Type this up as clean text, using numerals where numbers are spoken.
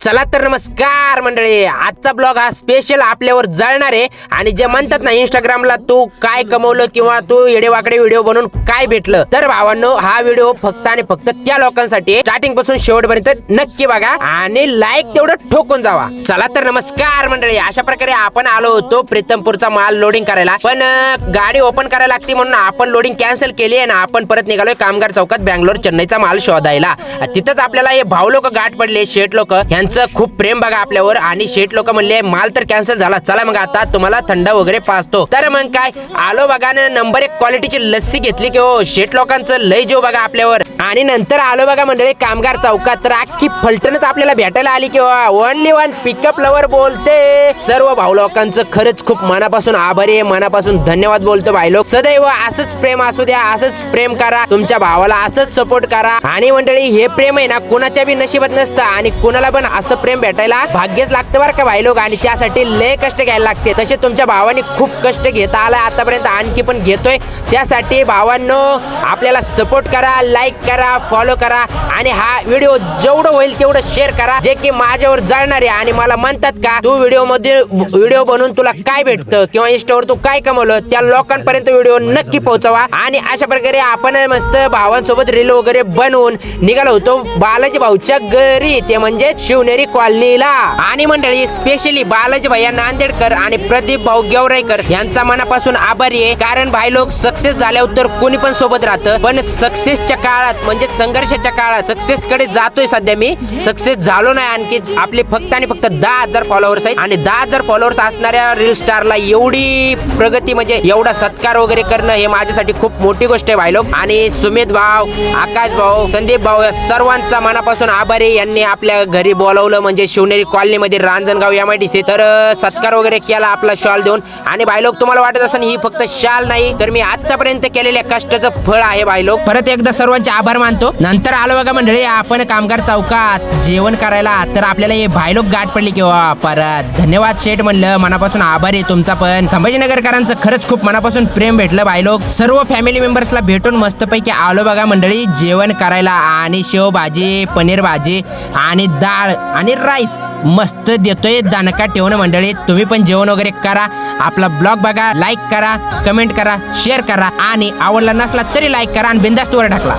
चला तर नमस्कार मंडळी, आजचा ब्लॉग हा स्पेशल आपल्यावर जळणार आहे. आणि जे म्हणतात ना इंस्टाग्रामला तू काय कमवलं किंवा तू येडेवाकडे व्हिडिओ बनवून काय भेटलं, तर भावांनो हा व्हिडिओ फक्त आणि फक्त त्या लोकांसाठी स्टार्टिंग पासून शेवटपर्यंत नक्की बघा आणि लाईक तेवढं ठोकून जावा. चला तर नमस्कार मंडळी, अशा प्रकारे आपण आलो होतो प्रीतमपूरचा माल लोडिंग करायला, पण गाडी ओपन करायला लागते म्हणून आपण लोडिंग कॅन्सल केली आहे ना आपण परत निघालोय कामगार चौकात बँगलोर चेन्नईचा माल शोधायला. तिथंच आपल्याला हे भाऊ लोक गाठ पडले, शेठ लोक, खूप प्रेम बघा आपल्यावर. आणि शेठ लोक म्हणले माल तर कॅन्सल झाला, चला मग आता तुम्हाला थंड वगैरे पाचतो. तर मग काय आलो बघा ना, नंबर 1 क्वालिटीची लस्सी घेतली की हो. शेठ लोकांचं लय जीव बघा आपल्यावर. आणि नंतर आलो बघा मंडळी कामगार चौकात, तर अख्खी फलटणच आपल्याला भेटायला आली की ओनली वन पिकअप लवर बोलते. सर्व भाऊ लोकांचं खरंच खूप मनापासून आभारी आहे, मनापासून धन्यवाद बोलतो भाई लोक. सदैव असंच प्रेम असू द्या, असंच प्रेम करा, तुमच्या भावाला असंच सपोर्ट करा. आणि मंडळी हे प्रेम आहे ना कुणाच्या बी नशिबात नसतं, आणि कुणाला पण असं प्रेम भेटायला भाग्यच लागतं बरं का भाई लोक. आणि त्यासाठी लय कष्ट घ्यायला लागते. तसे तुमच्या भावाने खूप कष्ट घेता आलाय आतापर्यंत, आणखी पण घेतोय. त्यासाठी भावांनो आपल्याला सपोर्ट करा, लाईक करा, फॉलो करा, आणि हा व्हिडिओ जेवढं होईल तेवढं शेअर करा, जे की माझ्यावर जळणार आहे. आणि मला म्हणतात का तू व्हिडिओ बनवून तुला काय भेटतं किंवा इंस्टावर तू काय कमवलं, त्या लोकांपर्यंत व्हिडिओ नक्की पोहोचवा. आणि अशा प्रकारे आपण मस्त भावांसोबत रील वगैरे बनवून निघालो होतो बालाजी भाऊच्या घरी, ते म्हणजे शिवनेरी कॉलनीला. आणि मंडळी स्पेशली बालाजी भैया नांदेडकर आणि प्रदीप भाऊ गेवराईकर यांचा मनापासून आभारी आहे. कारण भाई लोक सक्सेस झाल्यावर तर कोणी पण सोबत राहतं, पण सक्सेसच्या काळात म्हणजे संघर्षाच्या काळात सक्सेस कडे जातोय सध्या मी. सक्सेस झालो नाही आणखी. आपले फक्त आणि फक्त 10,000 फॉलोअर्स आहेत, आणि 10,000 फॉलोअर्स असणाऱ्या रील स्टारला एवढी प्रगती म्हणजे एवढा सत्कार वगैरे करणं हे माझ्यासाठी खूप मोठी गोष्ट आहे भाई लोक. आणि सुमित भाऊ, आकाश भाऊ, संदीप भाऊ या सर्वांचा मनापासून आभारी. यांनी आपल्या घरी बोलावलं म्हणजे शिवनेरी कॉलनीमध्ये रांजणगाव MIDC, तर सत्कार वगैरे केला आपला शॉल देऊन. आणि भाई लोक तुम्हाला वाटत असेल ही फक्त शाल नाही, तर मी आतापर्यंत केलेल्या कष्टाचं फळ आहे भाई लोक. परत एकदा सर्वांचे आभार मानतो. नंतर आलो बघा मंडळी आपण कामगार चौकात जेवण करायला, तर आपल्याला हे भाई लोक गाठ पडली किंवा परत धन्यवाद शेठ म्हणलं, मनापासून आभार आहे तुमचा पण. संभाजीनगरकरांचं खरंच खूप मनापासून प्रेम भेटलं भाई लोक. सर्व फॅमिली मेंबर्सला भेटून मस्तपैकी आलो बघा मंडळी जेवण करायला. आणि शेव भाजी, पनीर भाजी आणि डाळ आणि राईस मस्त देतोय दणका ठेवून. मंडळी तुम्ही पण जेवण वगैरे करा, आपला ब्लॉग बघा, लाईक करा, कमेंट करा, शेअर करा, आणि आवडला नसला तरी लाईक करा आणि बिंदास्त वर टाकला.